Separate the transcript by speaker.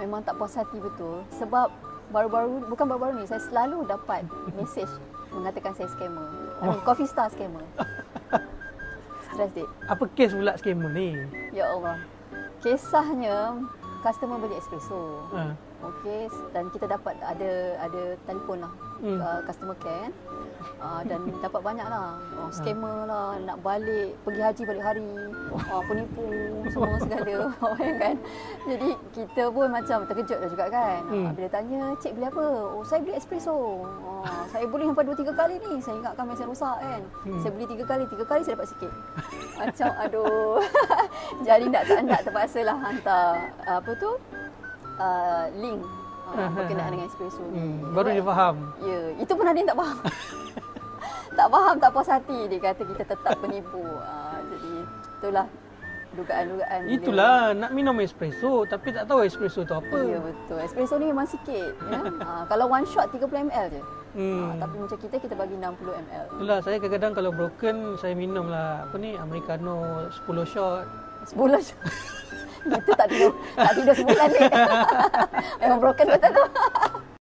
Speaker 1: memang tak puas hati betul. Sebab bukan baru-baru ni, saya selalu dapat mesej mengatakan saya scammer. Coffee Star scammer. Stress dik.
Speaker 2: Apa kes pula scammer ni?
Speaker 1: Ya Allah. Kisahnya, customer beli espresso. Okey, dan kita dapat ada telefon lah, customer care kan. Dan dapat banyak lah, scammer lah, nak balik, pergi haji balik hari, penipu semua segala. Kan? Jadi kita pun macam terkejut dah juga kan. Bila tanya, cik beli apa? Oh, saya beli espresso. Saya beli sampai 2-3 kali ni. Saya ingatkan mesin rosak kan. Saya beli 3 kali saya dapat sikit. Macam aduh. Jadi tak terpaksa lah hantar link berkenaan dengan espresso ni.
Speaker 2: Baru dia faham.
Speaker 1: Ya, itu pun ada yang tak faham. Tak faham, tak puas hati. Dia kata kita tetap penipu. Jadi itulah dugaan-dugaan.
Speaker 2: Itulah nak minum espresso tapi tak tahu espresso tu apa.
Speaker 1: Ya betul. Espresso ni memang sikit ya. Kalau one shot 30 ml je. Tapi macam kita bagi 60 ml.
Speaker 2: Itulah saya kadang-kadang kalau broken saya minum lah americano 10 shot.
Speaker 1: 10 shot. Itu tak tidur sebulan ni. Memang broken betul tu.